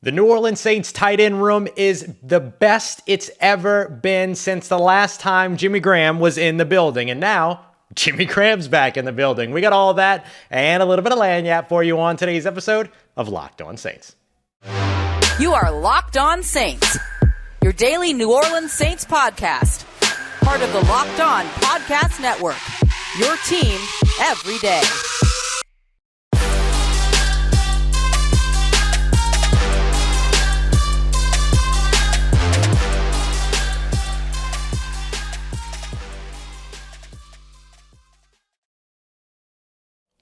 The New Orleans Saints tight end room is the best it's ever been since the last time Jimmy Graham was in the building. And now, Jimmy Graham's back in the building. We got all that and a little bit of lagniappe for you on today's episode of Locked On Saints. You are Locked On Saints, your daily New Orleans Saints podcast. Part of the Locked On Podcast Network, your team every day.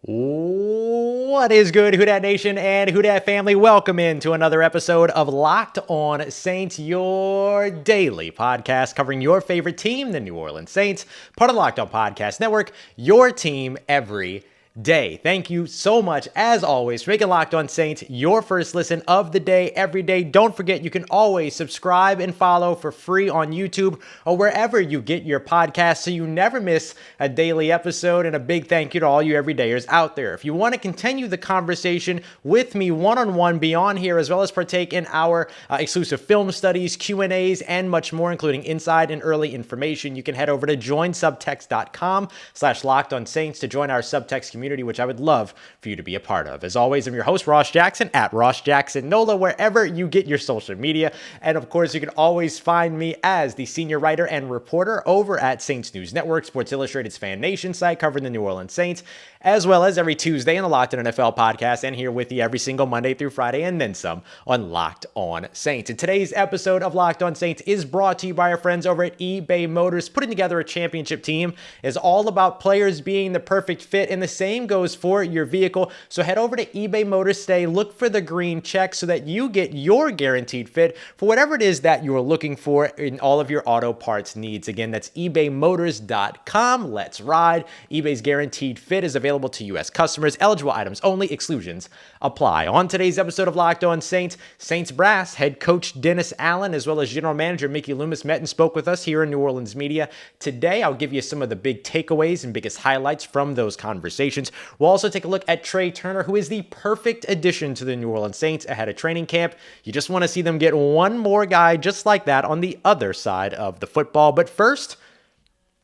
What is good, Who Dat Nation and Who Dat family? Welcome into another episode of Locked On Saints, your daily podcast covering your favorite team, the New Orleans Saints, part of the Locked On Podcast Network, your team every day. Thank you so much, as always, for making Locked On Saints your first listen of the day, every day. Don't forget, you can always subscribe and follow for free on YouTube or wherever you get your podcasts so you never miss a daily episode. And a big thank you to all you everydayers out there. If you want to continue the conversation with me one-on-one beyond here, as well as partake in our exclusive film studies, Q&As, and much more, including inside and early information, you can head over to joinsubtext.com/LockedOnSaints to join our subtext community, which I would love for you to be a part of. As always, I'm your host, Ross Jackson, at Ross Jackson Nola, wherever you get your social media. And of course, you can always find me as the senior writer and reporter over at Saints News Network, Sports Illustrated's Fan Nation site covering the New Orleans Saints, as well as every Tuesday on the Locked On NFL podcast, and here with you every single Monday through Friday, and then some on Locked On Saints. And today's episode of Locked On Saints is brought to you by our friends over at eBay Motors. Putting together a championship team is all about players being the perfect fit, and the same goes for your vehicle. So head over to eBay Motors today, look for the green check so that you get your guaranteed fit for whatever it is that you are looking for in all of your auto parts needs. Again, that's ebaymotors.com. Let's ride. eBay's guaranteed fit is available to U.S. customers. Eligible items only. Exclusions apply. On today's episode of Locked On Saints, Saints brass head coach Dennis Allen, as well as general manager Mickey Loomis, met and spoke with us here in New Orleans media. Today, I'll give you some of the big takeaways and biggest highlights from those conversations. We'll also take a look at Trai Turner, who is the perfect addition to the New Orleans Saints ahead of training camp. You just want to see them get one more guy just like that on the other side of the football. But first,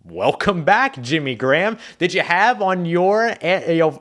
welcome back, Jimmy Graham. Did you have on your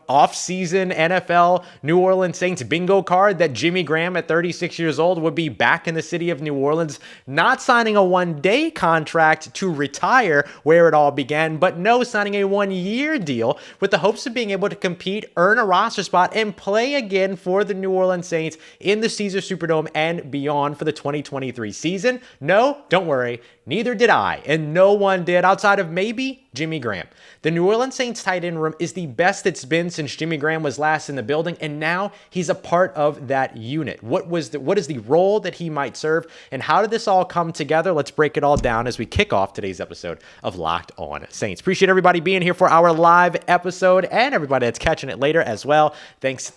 off-season NFL New Orleans Saints bingo card that Jimmy Graham at 36 years old would be back in the city of New Orleans, not signing a one-day contract to retire where it all began, but no, signing a one-year deal with the hopes of being able to compete, earn a roster spot, and play again for the New Orleans Saints in the Cesar Superdome and beyond for the 2023 season? No, don't worry. Neither did I, and no one did outside of maybe Jimmy Graham. The New Orleans Saints tight end room is the best it's been since Jimmy Graham was last in the building, and now he's a part of that unit. What is the role that he might serve, and how did this all come together? Let's break it all down as we kick off today's episode of Locked On Saints. Appreciate everybody being here for our live episode, and everybody that's catching it later as well. Thanks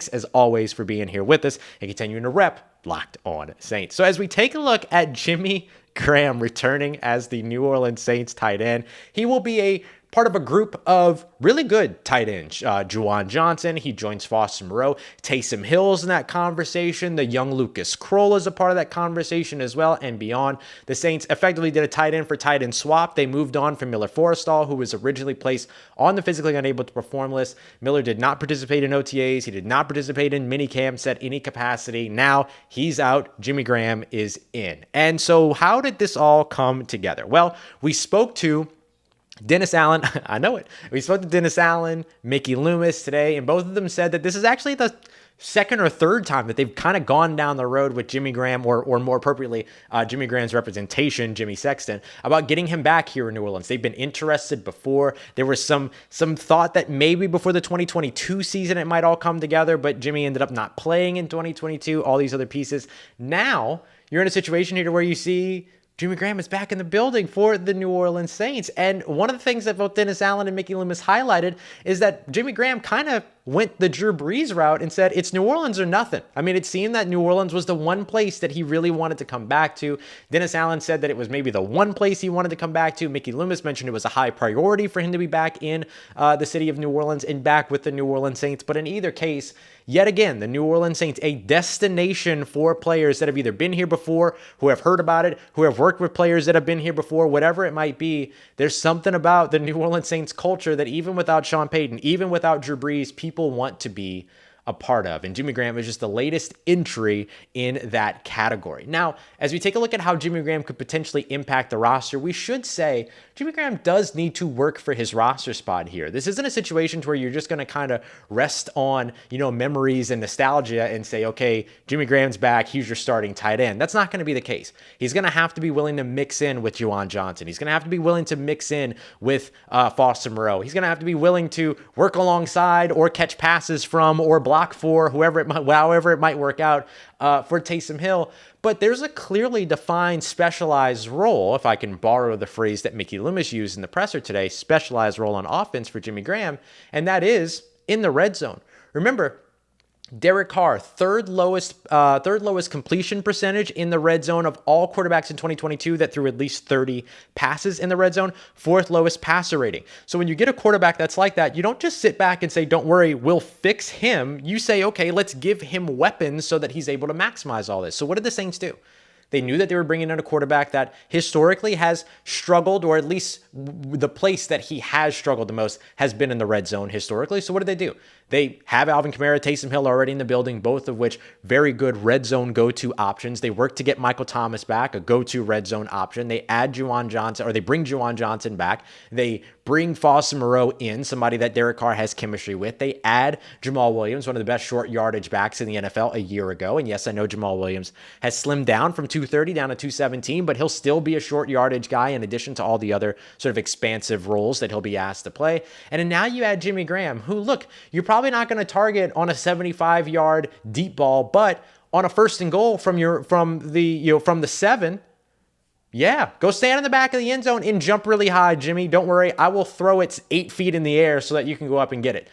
as always for being here with us and continuing to rep Locked On Saints. So as we take a look at Jimmy Graham returning as the New Orleans Saints tight end, he will be a part of a group of really good tight ends. Juwan Johnson, he joins Forristall, Moreau. Taysom Hill's in that conversation. The young Lucas Kroll is a part of that conversation as well, and beyond. The Saints effectively did a tight end for tight end swap. They moved on from Miller Forristall, who was originally placed on the physically unable to perform list. Miller did not participate in OTAs. He did not participate in mini camps at any capacity. Now he's out. Jimmy Graham is in. And so how did this all come together? Well, we spoke to Dennis Allen, I know it. We spoke to Dennis Allen, Mickey Loomis today, and both of them said that this is actually the second or third time that they've kind of gone down the road with Jimmy Graham, or more appropriately, Jimmy Graham's representation, Jimmy Sexton, about getting him back here in New Orleans. They've been interested before. There was some thought that maybe before the 2022 season it might all come together, but Jimmy ended up not playing in 2022, all these other pieces. Now, you're in a situation here where you see Jimmy Graham is back in the building for the New Orleans Saints. And one of the things that both Dennis Allen and Mickey Loomis highlighted is that Jimmy Graham kind of went the Drew Brees route and said, it's New Orleans or nothing. I mean, it seemed that New Orleans was the one place that he really wanted to come back to. Dennis Allen said that it was maybe the one place he wanted to come back to. Mickey Loomis mentioned it was a high priority for him to be back in the city of New Orleans and back with the New Orleans Saints. But in either case, yet again, the New Orleans Saints, a destination for players that have either been here before, who have heard about it, who have worked with players that have been here before, whatever it might be. There's something about the New Orleans Saints culture that even without Sean Payton, even without Drew Brees, people want to be a part of. And Jimmy Graham was just the latest entry in that category. Now, as we take a look at how Jimmy Graham could potentially impact the roster, we should say Jimmy Graham does need to work for his roster spot here. This isn't a situation where you're just going to kind of rest on, memories and nostalgia and say, okay, Jimmy Graham's back, he's your starting tight end. That's not going to be the case. He's going to have to be willing to mix in with Juwan Johnson. He's going to have to be willing to mix in with Forristall Moreau. He's going to have to be willing to work alongside or catch passes from or block for however it might work out for Taysom Hill. But there's a clearly defined specialized role, if I can borrow the phrase that Mickey Loomis used in the presser today, specialized role on offense for Jimmy Graham, and that is in the red zone. Remember, Derek Carr, third lowest completion percentage in the red zone of all quarterbacks in 2022 that threw at least 30 passes in the red zone, fourth lowest passer rating. So when you get a quarterback that's like that, you don't just sit back and say, don't worry, we'll fix him. You say, okay, let's give him weapons so that he's able to maximize all this. So what did the Saints do? They knew that they were bringing in a quarterback that historically has struggled, or at least the place that he has struggled the most has been in the red zone historically. So what did they do? They have Alvin Kamara, Taysom Hill already in the building, both of which very good red zone go-to options. They work to get Michael Thomas back, a go-to red zone option. They add Juwan Johnson, or they bring Juwan Johnson back. They bring Forristall Moreau in, somebody that Derek Carr has chemistry with. They add Jamal Williams, one of the best short yardage backs in the NFL a year ago. And yes, I know Jamal Williams has slimmed down from 230 down to 217, but he'll still be a short yardage guy in addition to all the other sort of expansive roles that he'll be asked to play. And then now you add Jimmy Graham, who, look, you're probably not going to target on a 75-yard deep ball, but on a first and goal from the 7, yeah, go stand in the back of the end zone and jump really high, Jimmy. Don't worry, I will throw it 8 feet in the air so that you can go up and get it.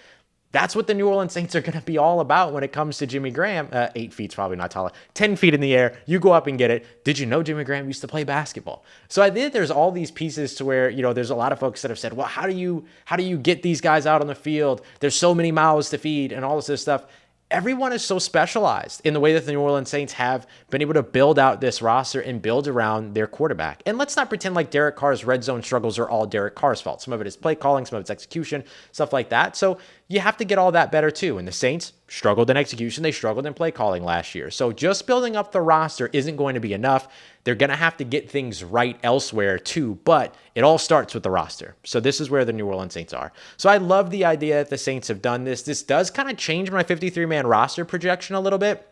That's what the New Orleans Saints are going to be all about when it comes to Jimmy Graham. 8 feet's probably not tall. 10 feet in the air, you go up and get it. Did you know Jimmy Graham used to play basketball? So I think there's all these pieces to where, there's a lot of folks that have said, well, how do you get these guys out on the field? There's so many mouths to feed and all this stuff. Everyone is so specialized in the way that the New Orleans Saints have been able to build out this roster and build around their quarterback. And let's not pretend like Derek Carr's red zone struggles are all Derek Carr's fault. Some of it is play calling, some of it's execution, stuff like that. So you have to get all that better too. And the Saints struggled in execution. They struggled in play calling last year. So just building up the roster isn't going to be enough. They're going to have to get things right elsewhere too, but it all starts with the roster. So this is where the New Orleans Saints are. So I love the idea that the Saints have done this. This does kind of change my 53-man roster projection a little bit.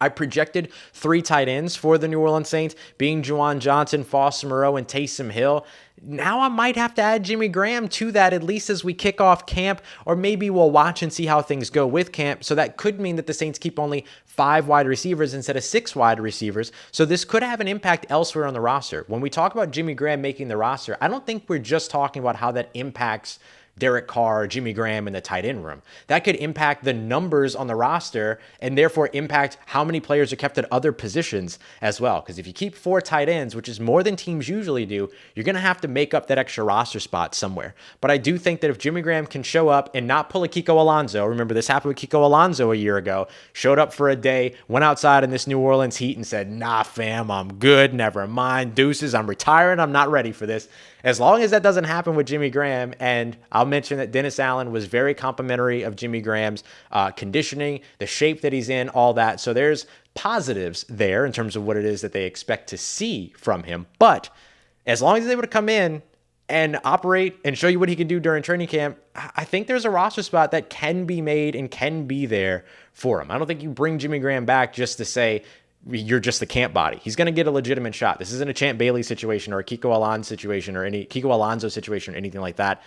I projected 3 tight ends for the New Orleans Saints, being Juwan Johnson, Forristall Moreau, and Taysom Hill. Now I might have to add Jimmy Graham to that, at least as we kick off camp, or maybe we'll watch and see how things go with camp. So that could mean that the Saints keep only 5 wide receivers instead of 6 wide receivers. So this could have an impact elsewhere on the roster. When we talk about Jimmy Graham making the roster, I don't think we're just talking about how that impacts Derek Carr, Jimmy Graham in the tight end room. That could impact the numbers on the roster and therefore impact how many players are kept at other positions as well. Because if you keep 4 tight ends, which is more than teams usually do, you're going to have to make up that extra roster spot somewhere. But I do think that if Jimmy Graham can show up and not pull a Kiko Alonso, remember this happened with Kiko Alonso a year ago, showed up for a day, went outside in this New Orleans heat and said, nah, fam, I'm good, never mind, deuces, I'm retiring, I'm not ready for this. As long as that doesn't happen with Jimmy Graham, and I'll mention that Dennis Allen was very complimentary of Jimmy Graham's conditioning, the shape that he's in, all that. So there's positives there in terms of what it is that they expect to see from him. But as long as he's able to come in and operate and show you what he can do during training camp, I think there's a roster spot that can be made and can be there for him. I don't think you bring Jimmy Graham back just to say, you're just the camp body. He's going to get a legitimate shot. This isn't a Champ Bailey situation or a Kiko Alonso situation or any Kiko Alonso situation or anything like that.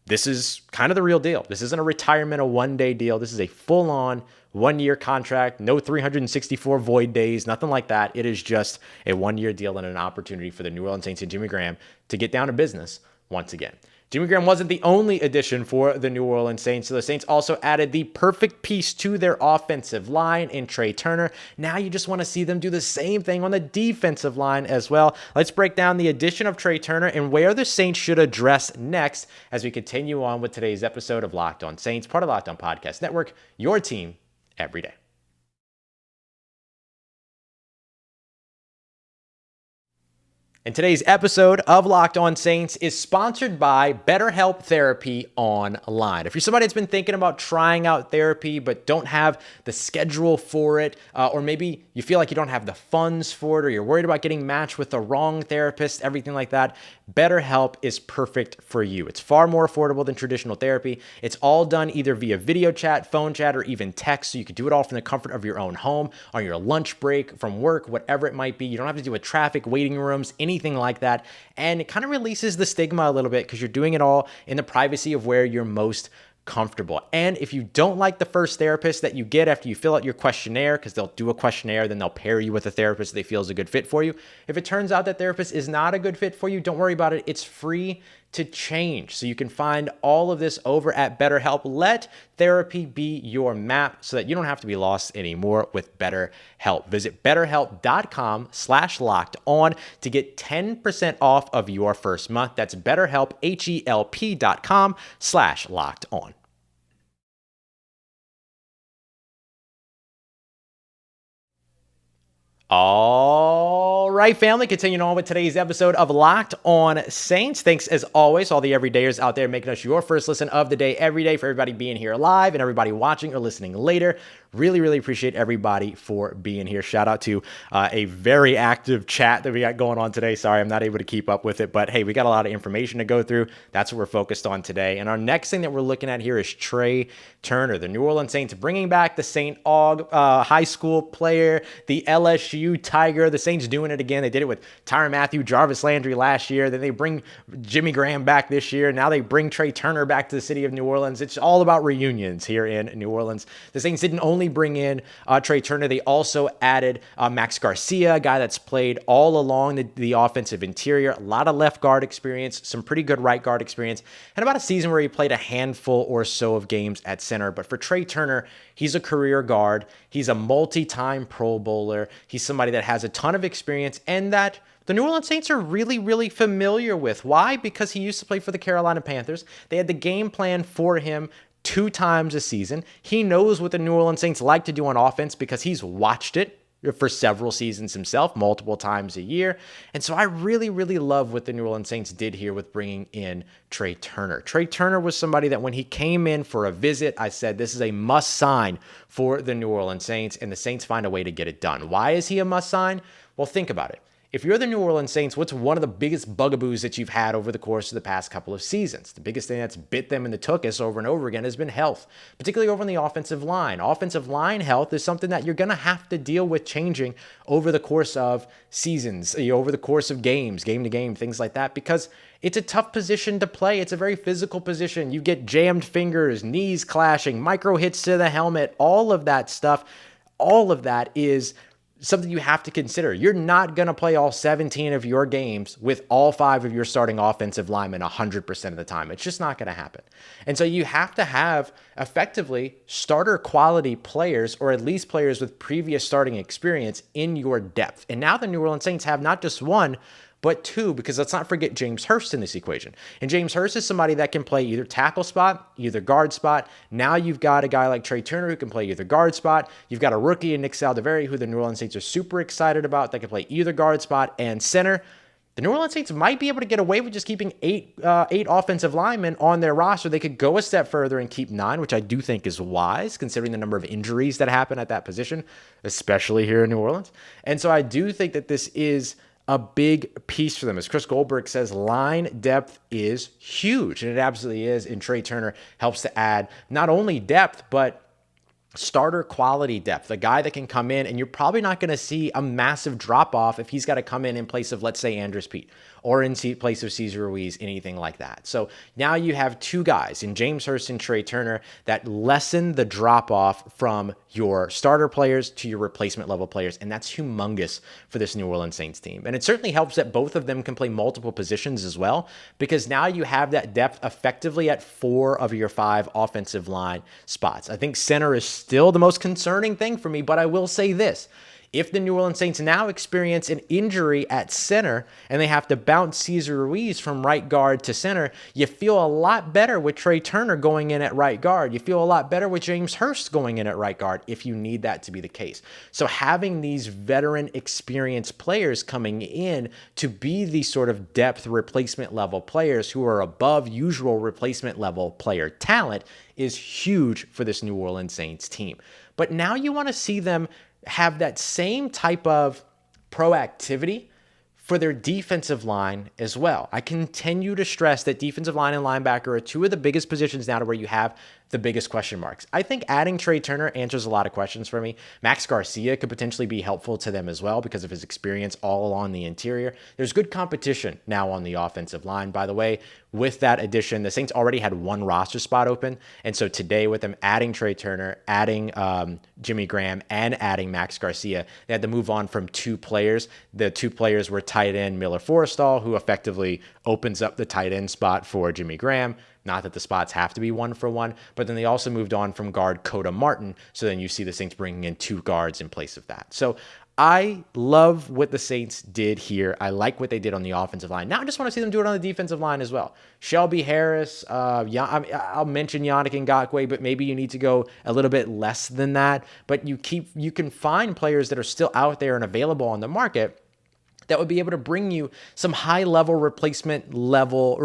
This is kind of the real deal. This isn't a retirement, a one-day deal. This is a full-on one-year contract, no 364 void days, nothing like that. It is just a one-year deal and an opportunity for the New Orleans Saints and Jimmy Graham to get down to business once again. Jimmy Graham wasn't the only addition for the New Orleans Saints. So the Saints also added the perfect piece to their offensive line in Trai Turner. Now you just want to see them do the same thing on the defensive line as well. Let's break down the addition of Trai Turner and where the Saints should address next as we continue on with today's episode of Locked On Saints, part of Locked On Podcast Network, your team every day. And today's episode of Locked On Saints is sponsored by BetterHelp Therapy Online. If you're somebody that's been thinking about trying out therapy but don't have the schedule for it, or maybe you feel like you don't have the funds for it, or you're worried about getting matched with the wrong therapist, everything like that, BetterHelp is perfect for you. It's far more affordable than traditional therapy. It's all done either via video chat, phone chat, or even text, so you can do it all from the comfort of your own home, on your lunch break, from work, whatever it might be. You don't have to deal with traffic, waiting rooms, anything like that. And it kind of releases the stigma a little bit because you're doing it all in the privacy of where you're most comfortable. And if you don't like the first therapist that you get after you fill out your questionnaire, because they'll do a questionnaire, then they'll pair you with a therapist they feel is a good fit for you. If it turns out that therapist is not a good fit for you, don't worry about it. It's free to change. So you can find all of this over at BetterHelp. Let therapy be your map so that you don't have to be lost anymore with BetterHelp. Visit BetterHelp.com/lockedon to get 10% off of your first month. That's BetterHelp, HELP.com/lockedon. All right, family, continuing on with today's episode of Locked On Saints. Thanks, as always, all the everydayers out there making us your first listen of the day every day, for everybody being here live and everybody watching or listening later. Really appreciate everybody for being here. Shout out to a very active chat that we got going on today. Sorry, I'm not able to keep up with it, but hey, we got a lot of information to go through. That's what we're focused on today. And our next thing that we're looking at here is Trai Turner, the New Orleans Saints bringing back the St. Aug high school player, the LSU Tiger. The Saints doing it again. They did it with Tyrann Mathieu, Jarvis Landry last year. Then they bring Jimmy Graham back this year. Now they bring Trai Turner back to the city of New Orleans. It's all about reunions here in New Orleans. The Saints didn't only bring in Trai Turner, they also added Max Garcia, a guy that's played all along the offensive interior, a lot of left guard experience, some pretty good right guard experience, and about a season where he played a handful or so of games at center. But for Trai Turner, he's a career guard. He's a multi-time Pro Bowler. He's somebody that has a ton of experience and that the New Orleans Saints are really familiar with. Why? Because he used to play for the Carolina Panthers. They had the game plan for him 2 times a season. He knows what the New Orleans Saints like to do on offense because he's watched it for several seasons himself, multiple times a year. And so I really love what the New Orleans Saints did here with bringing in Trai Turner. Trai Turner was somebody that when he came in for a visit, I said, this is a must sign for the New Orleans Saints, and the Saints find a way to get it done. Why is he a must sign? Well, think about it. If you're the New Orleans Saints, what's one of the biggest bugaboos that you've had over the course of the past couple of seasons? The biggest thing that's bit them in the tuchus over and over again has been health, particularly over on the offensive line. Offensive line health is something that you're going to have to deal with changing over the course of seasons, over the course of games, game to game, things like that, because it's a tough position to play. It's a very physical position. You get jammed fingers, knees clashing, micro hits to the helmet, all of that stuff. All of that is something you have to consider. You're not going to play all 17 of your games with all 5 of your starting offensive linemen 100% of the time. It's just not going to happen. And so you have to have effectively starter quality players, or at least players with previous starting experience in your depth. And now the New Orleans Saints have not just one, but 2, because let's not forget James Hurst in this equation. And James Hurst is somebody that can play either tackle spot, either guard spot. Now you've got a guy like Trai Turner who can play either guard spot. You've got a rookie in Nick Saldiveri who the New Orleans Saints are super excited about that can play either guard spot and center. The New Orleans Saints might be able to get away with just keeping eight offensive linemen on their roster. They could go a step further and keep 9, which I do think is wise considering the number of injuries that happen at that position, especially here in New Orleans. And so I do think that this is a big piece for them. As Chris Goldberg says, line depth is huge, and it absolutely is. And Trai Turner helps to add not only depth, but starter quality depth, a guy that can come in, and you're probably not going to see a massive drop off if he's got to come in place of, let's say, Andrus Peat, or in place of Cesar Ruiz, anything like that. So now you have two guys in James Hurst and Trai Turner that lessen the drop off from your starter players to your replacement level players, and that's humongous for this New Orleans Saints team. And it certainly helps that both of them can play multiple positions as well, because now you have that depth effectively at 4 of your 5 offensive line spots. I think center is still the most concerning thing for me, but I will say this. If the New Orleans Saints now experience an injury at center and they have to bounce Cesar Ruiz from right guard to center, you feel a lot better with Trai Turner going in at right guard. You feel a lot better with James Hurst going in at right guard if you need that to be the case. So having these veteran experienced players coming in to be the sort of depth replacement level players who are above usual replacement level player talent is huge for this New Orleans Saints team. But now you want to see them have that same type of proactivity for their defensive line as well. I continue to stress that defensive line and linebacker are 2 of the biggest positions now to where you have the biggest question marks. I think adding Trai Turner answers a lot of questions for me. Max Garcia could potentially be helpful to them as well because of his experience all along the interior. There's good competition now on the offensive line. By the way, with that addition, the Saints already had 1 roster spot open. And so today with them adding Trai Turner, adding Jimmy Graham, and adding Max Garcia, they had to move on from 2 players. The 2 players were tight end Miller Forristall, who effectively opens up the tight end spot for Jimmy Graham. Not that the spots have to be 1-for-1, but then they also moved on from guard Koda Martin. So then you see the Saints bringing in 2 guards in place of that. So I love what the Saints did here. I like what they did on the offensive line. Now I just want to see them do it on the defensive line as well. Shelby Harris, I'll mention Yannick Ngakoue, but maybe you need to go a little bit less than that. But you can find players that are still out there and available on the market that would be able to bring you some replacement level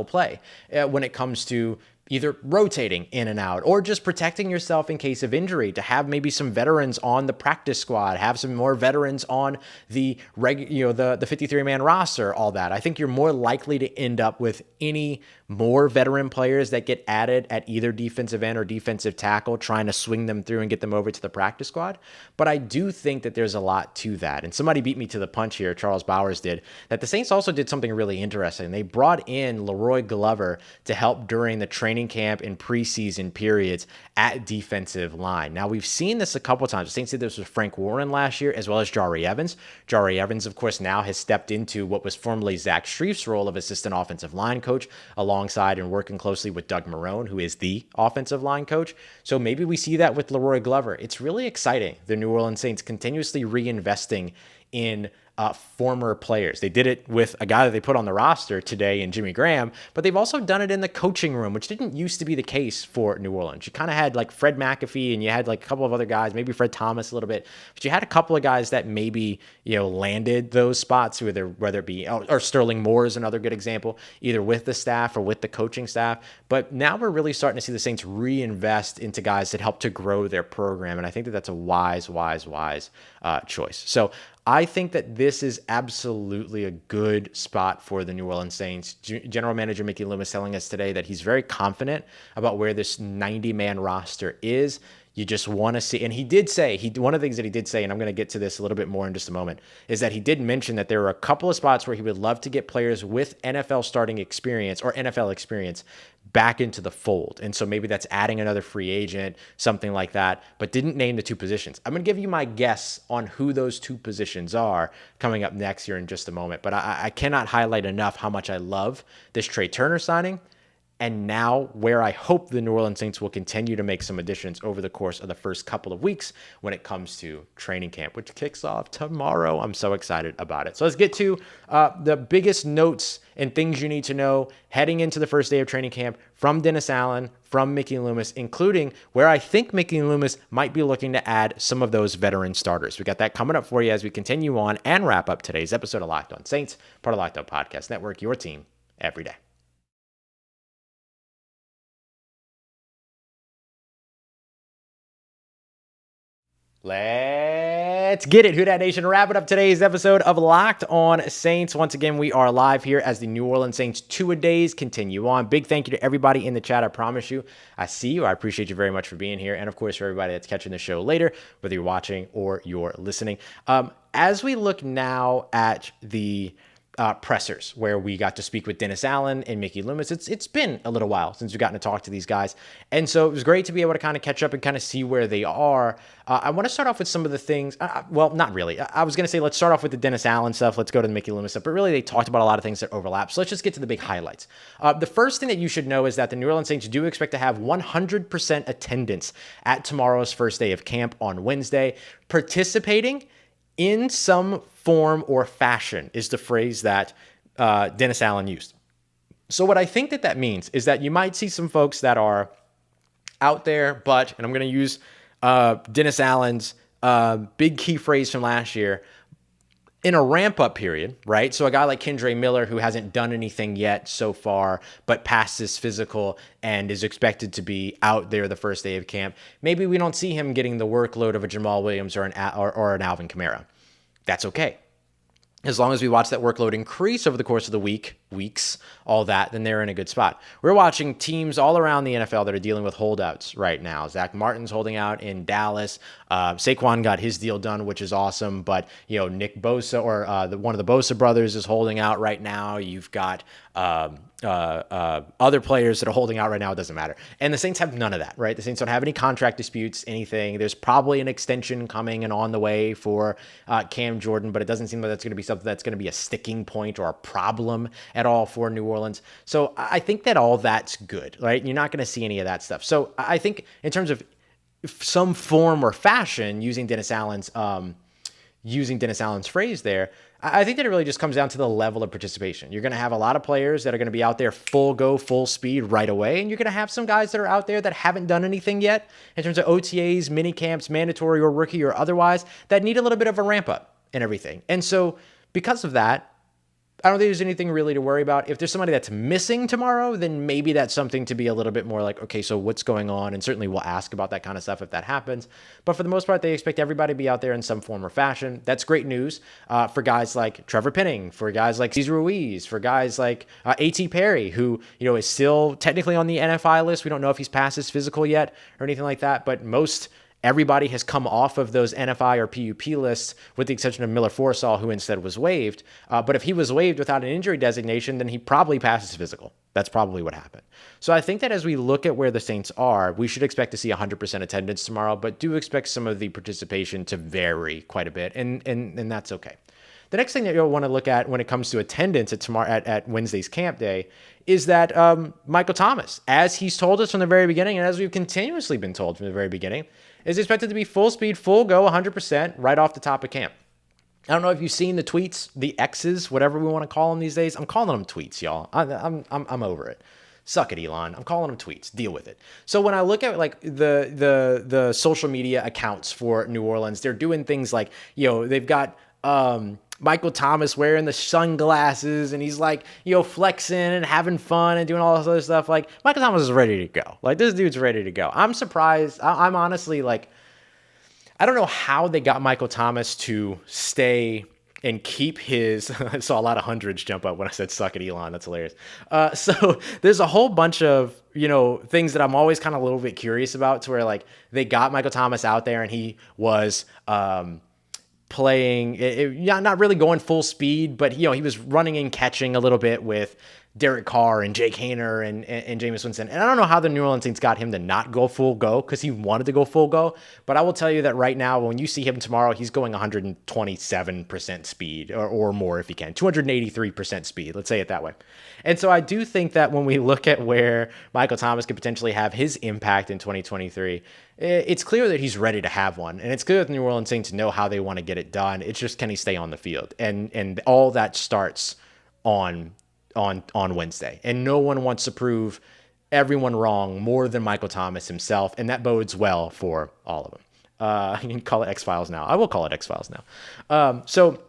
play when it comes to either rotating in and out or just protecting yourself in case of injury, to have maybe some veterans on the practice squad, have some more veterans on the 53-man roster, all that. I think you're more likely to end up with any more veteran players that get added at either defensive end or defensive tackle, trying to swing them through and get them over to the practice squad. But I do think that there's a lot to that. And somebody beat me to the punch here, Charles Bowers did, that the Saints also did something really interesting. They brought in Leroy Glover to help during the training camp and preseason periods at defensive line. Now, we've seen this a couple times. The Saints did this with Frank Warren last year, as well as Jari Evans. Jari Evans, of course, now has stepped into what was formerly Zach Strief's role of assistant offensive line coach, alongside and working closely with Doug Moreau, who is the offensive line coach. So maybe we see that with Leroy Glover. It's really exciting. The New Orleans Saints continuously reinvesting in former players. They did it with a guy that they put on the roster today in Jimmy Graham, but they've also done it in the coaching room, which didn't used to be the case for New Orleans. You kind of had like Fred McAfee, and you had like a couple of other guys, maybe Fred Thomas a little bit, but you had a couple of guys that maybe, landed those spots, whether it be, or Sterling Moore is another good example, either with the staff or with the coaching staff. But now we're really starting to see the Saints reinvest into guys that help to grow their program. And I think that that's a wise choice. So I think that this is absolutely a good spot for the New Orleans Saints. General Manager Mickey Loomis telling us today that he's very confident about where this 90-man roster is. You just want to see, and he did say, one of the things that he did say, and I'm going to get to this a little bit more in just a moment, is that he did mention that there are a couple of spots where he would love to get players with NFL starting experience or NFL experience back into the fold. And so maybe that's adding another free agent, something like that, but didn't name the 2 positions. I'm going to give you my guess on who those 2 positions are coming up next year in just a moment. But I cannot highlight enough how much I love this Trai Turner signing. And now where I hope the New Orleans Saints will continue to make some additions over the course of the first couple of weeks when it comes to training camp, which kicks off tomorrow. I'm so excited about it. So let's get to the biggest notes and things you need to know heading into the first day of training camp from Dennis Allen, from Mickey Loomis, including where I think Mickey Loomis might be looking to add some of those veteran starters. We got that coming up for you as we continue on and wrap up today's episode of Locked On Saints, part of Locked On Podcast Network, your team every day. Let's Let's get it. Who Dat Nation, wrapping up today's episode of Locked On Saints. Once again, we are live here as the New Orleans Saints two-a-days continue on. Big thank you to everybody in the chat. I promise you, I see you. I appreciate you very much for being here. And of course, for everybody that's catching the show later, whether you're watching or you're listening. As we look now at the pressers where we got to speak with Dennis Allen and Mickey Loomis. It's been a little while since we've gotten to talk to these guys. And so it was great to be able to kind of catch up and kind of see where they are. I want to start off with some of the things. Well, not really. I was going to say, let's start off with the Dennis Allen stuff. Let's go to the Mickey Loomis stuff. But really, they talked about a lot of things that overlap. So let's just get to the big highlights. The first thing that you should know is that the New Orleans Saints do expect to have 100% attendance at tomorrow's first day of camp on Wednesday. Participating in some form or fashion is the phrase that Dennis Allen used. So what I think that means is that you might see some folks that are out there, and I'm going to use Dennis Allen's big key phrase from last year, in a ramp-up period, right? So a guy like Kendre Miller, who hasn't done anything yet so far, but passed his physical and is expected to be out there the first day of camp, maybe we don't see him getting the workload of a Jamal Williams or an Alvin Kamara. That's okay. As long as we watch that workload increase over the course of the weeks, all that, then they're in a good spot. We're watching teams all around the NFL that are dealing with holdouts right now. Zach Martin's holding out in Dallas. Saquon got his deal done, which is awesome. But, Nick Bosa or one of the Bosa brothers is holding out right now. You've got other players that are holding out right now. It doesn't matter. And the Saints have none of that, right? The Saints don't have any contract disputes, anything. There's probably an extension coming and on the way for Cam Jordan, but it doesn't seem like that's going to be something that's going to be a sticking point or a problem at all for New Orleans. So I think that all that's good, right? You're not going to see any of that stuff. So I think in terms of some form or fashion, using Dennis Allen's phrase there, I think that it really just comes down to the level of participation. You're going to have a lot of players that are going to be out there full go, full speed right away. And you're going to have some guys that are out there that haven't done anything yet in terms of OTAs, mini camps, mandatory or rookie or otherwise, that need a little bit of a ramp up and everything. And so because of that, I don't think there's anything really to worry about. If there's somebody that's missing tomorrow, then maybe that's something to be a little bit more like, okay, so what's going on? And certainly we'll ask about that kind of stuff if that happens. But for the most part, they expect everybody to be out there in some form or fashion. That's great news for guys like Trevor Penning, for guys like Cesar Ruiz, for guys like A.T. Perry, who is still technically on the NFI list. We don't know if he's passed his physical yet or anything like that, but everybody has come off of those NFI or PUP lists with the exception of Miller Forristall, who instead was waived. But if he was waived without an injury designation, then he probably passes physical. That's probably what happened. So I think that as we look at where the Saints are, we should expect to see 100% attendance tomorrow, but do expect some of the participation to vary quite a bit, and that's okay. The next thing that you'll want to look at when it comes to attendance at Wednesday's camp day is that Michael Thomas, as he's told us from the very beginning, and as we've continuously been told from the very beginning, is expected to be full speed, full go, 100% right off the top of camp. I don't know if you've seen the tweets, the X's, whatever we want to call them these days. I'm calling them tweets, y'all. I'm over it. Suck it, Elon. I'm calling them tweets. Deal with it. So when I look at like the social media accounts for New Orleans, they're doing things like, they've got Michael Thomas wearing the sunglasses and he's like, flexing and having fun and doing all this other stuff. Like, Michael Thomas is ready to go. Like, this dude's ready to go. I'm surprised. I'm honestly like, I don't know how they got Michael Thomas to stay and keep his, I saw a lot of hundreds jump up when I said suck it, Elon. That's hilarious. So there's a whole bunch of, things that I'm always kind of a little bit curious about, to where like they got Michael Thomas out there and he was, playing, not really going full speed, but he was running and catching a little bit with Derek Carr and Jake Haener and Jameis Winston. And I don't know how the New Orleans Saints got him to not go full go, because he wanted to go full go. But I will tell you that right now, when you see him tomorrow, he's going 127% speed or more if he can, 283% speed. Let's say it that way. And so I do think that when we look at where Michael Thomas could potentially have his impact in 2023, it's clear that he's ready to have one. And it's clear that the New Orleans Saints know how they want to get it done. It's just, can he stay on the field? And all that starts on Wednesday. And no one wants to prove everyone wrong more than Michael Thomas himself. And that bodes well for all of them. You can call it X-Files now. I will call it X-Files now. So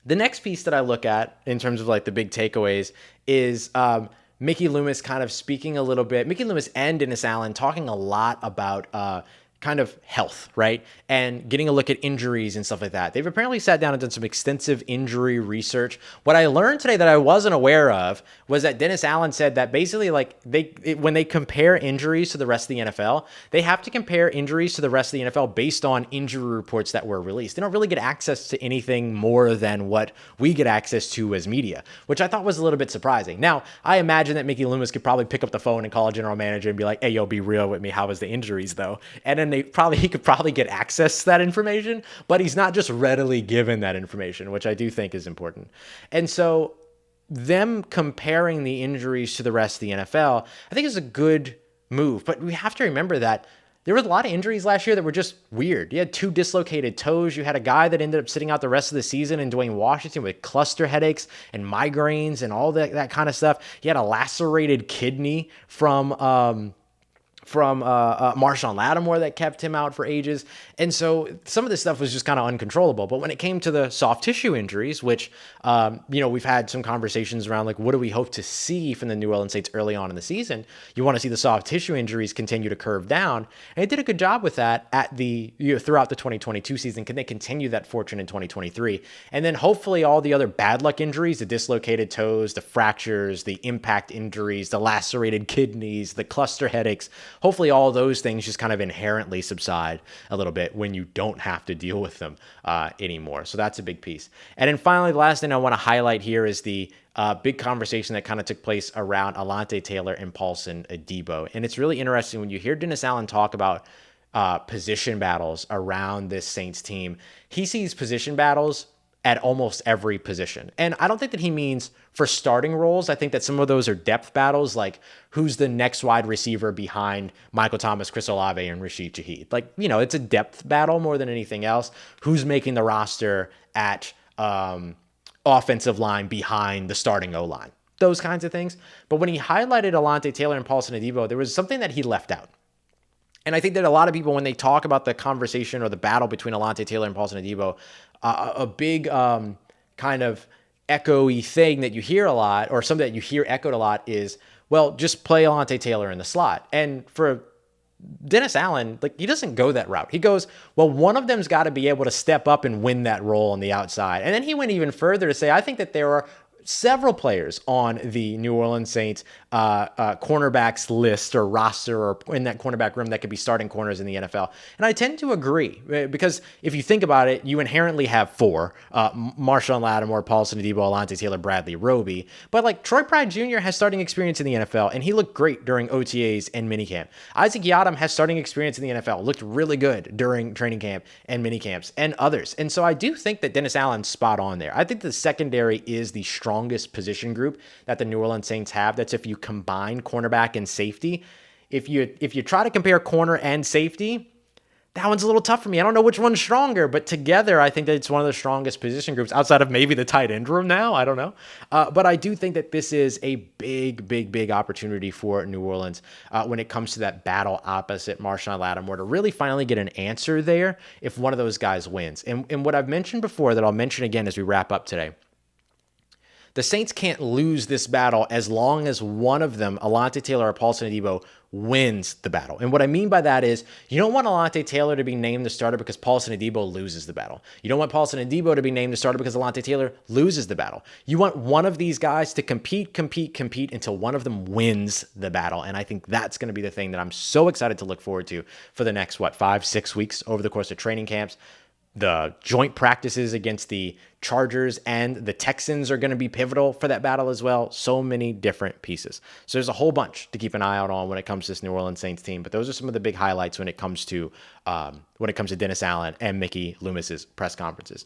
the next piece that I look at in terms of like the big takeaways is Mickey Loomis kind of speaking a little bit. Mickey Loomis and Dennis Allen talking a lot about kind of health, right? And getting a look at injuries and stuff like that. They've apparently sat down and done some extensive injury research. What I learned today that I wasn't aware of was that Dennis Allen said that basically like when they compare injuries to the rest of the NFL, they have to compare injuries to the rest of the NFL based on injury reports that were released. They don't really get access to anything more than what we get access to as media, which I thought was a little bit surprising. Now, I imagine that Mickey Loomis could probably pick up the phone and call a general manager and be like, hey, yo, be real with me. How was the injuries though? And then he could probably get access to that information, but he's not just readily given that information, which I do think is important. And so them comparing the injuries to the rest of the NFL, I think is a good move, but we have to remember that there were a lot of injuries last year that were just weird. You had 2 dislocated toes. You had a guy that ended up sitting out the rest of the season in Dwayne Washington with cluster headaches and migraines and all that kind of stuff. He had a lacerated kidney from Marshawn Lattimore that kept him out for ages. And so some of this stuff was just kind of uncontrollable. But when it came to the soft tissue injuries, which, we've had some conversations around like, what do we hope to see from the New Orleans Saints early on in the season? You want to see the soft tissue injuries continue to curve down. And it did a good job with that throughout the 2022 season. Can they continue that fortune in 2023? And then hopefully all the other bad luck injuries, the dislocated toes, the fractures, the impact injuries, the lacerated kidneys, the cluster headaches, hopefully all those things just kind of inherently subside a little bit when you don't have to deal with them anymore. So that's a big piece. And then finally, the last thing I want to highlight here is the big conversation that kind of took place around Alontae Taylor and Paulson Adebo. And it's really interesting when you hear Dennis Allen talk about position battles around this Saints team. He sees position battles at almost every position. And I don't think that he means for starting roles. I think that some of those are depth battles, like who's the next wide receiver behind Michael Thomas, Chris Olave, and Rashid Shaheed. Like, it's a depth battle more than anything else. Who's making the roster at offensive line behind the starting O-line? Those kinds of things. But when he highlighted Alontae Taylor and Paulson Adebo, there was something that he left out. And I think that a lot of people, when they talk about the conversation or the battle between Alontae Taylor and Paulson Adebo, a big kind of echoey thing that you hear a lot, or something that you hear echoed a lot, is, well, just play Alontae Taylor in the slot. And for Dennis Allen, like, he doesn't go that route. He goes, well, one of them's got to be able to step up and win that role on the outside. And then he went even further to say, I think that there are several players on the New Orleans Saints cornerbacks list or roster or in that cornerback room that could be starting corners in the NFL. And I tend to agree, because if you think about it, you inherently have 4, Marshawn Lattimore, Paulson Adebo, Alontae Taylor, Bradley Roby. But like Troy Pride Jr. has starting experience in the NFL, and he looked great during OTAs and minicamp. Isaac Yiadom has starting experience in the NFL, looked really good during training camp and minicamps, and others. And so I do think that Dennis Allen's spot on there. I think the secondary is the strongest position group that the New Orleans Saints have. That's if you combine cornerback and safety. If you try to compare corner and safety, that one's a little tough for me. I don't know which one's stronger, but together I think that it's one of the strongest position groups outside of maybe the tight end room now. I don't know. But I do think that this is a big opportunity for New Orleans when it comes to that battle opposite Marshawn Lattimore to really finally get an answer there if one of those guys wins. And what I've mentioned before that I'll mention again as we wrap up today, the Saints can't lose this battle as long as one of them, Alontae Taylor or Paulson Adebo, wins the battle. And what I mean by that is you don't want Alontae Taylor to be named the starter because Paulson Adebo loses the battle. You don't want Paulson Adebo to be named the starter because Alontae Taylor loses the battle. You want one of these guys to compete until one of them wins the battle. And I think that's going to be the thing that I'm so excited to look forward to for the next, 5-6 weeks over the course of training camps. The joint practices against the Chargers and the Texans are going to be pivotal for that battle as well. So many different pieces. So there's a whole bunch to keep an eye out on when it comes to this New Orleans Saints team. But those are some of the big highlights when it comes to Dennis Allen and Mickey Loomis's press conferences.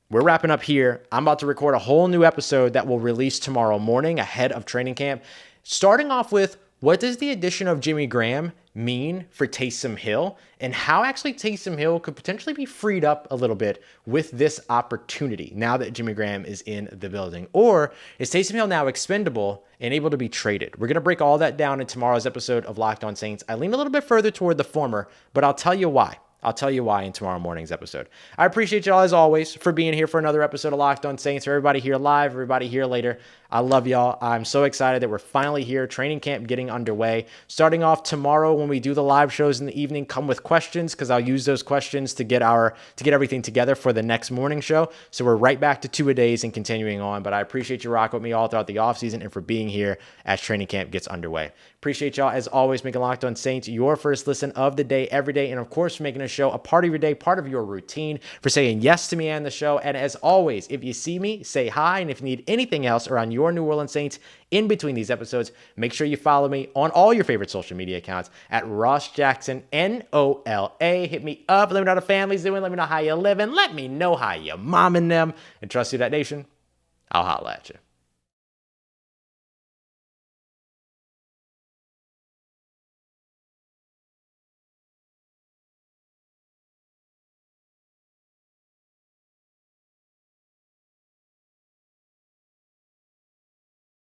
We're wrapping up here. I'm about to record a whole new episode that will release tomorrow morning ahead of training camp. Starting off with, what does the addition of Jimmy Graham mean for Taysom Hill, and how actually Taysom Hill could potentially be freed up a little bit with this opportunity now that Jimmy Graham is in the building? Or is Taysom Hill now expendable and able to be traded? We're going to break all that down in tomorrow's episode of Locked On Saints. I lean a little bit further toward the former, but I'll tell you why. I'll tell you why in tomorrow morning's episode. I appreciate y'all as always for being here for another episode of Locked On Saints. For everybody here live, everybody here later, I love y'all. I'm so excited that we're finally here. Training camp getting underway. Starting off tomorrow when we do the live shows in the evening, come with questions because I'll use those questions to get everything together for the next morning show. So we're right back to 2-a-days and continuing on. But I appreciate you rocking with me all throughout the offseason and for being here as training camp gets underway. Appreciate y'all as always making Locked On Saints your first listen of the day every day, and of course for making a show a part of your day, part of your routine, for saying yes to me and the show. And as always, if you see me, say hi, and if you need anything else around your New Orleans Saints in between these episodes, make sure you follow me on all your favorite social media accounts at Ross Jackson NOLA. Hit me up, let me know how the family's doing, let me know how you're living, let me know how you're momming them, and trust you, that nation, I'll holla at you.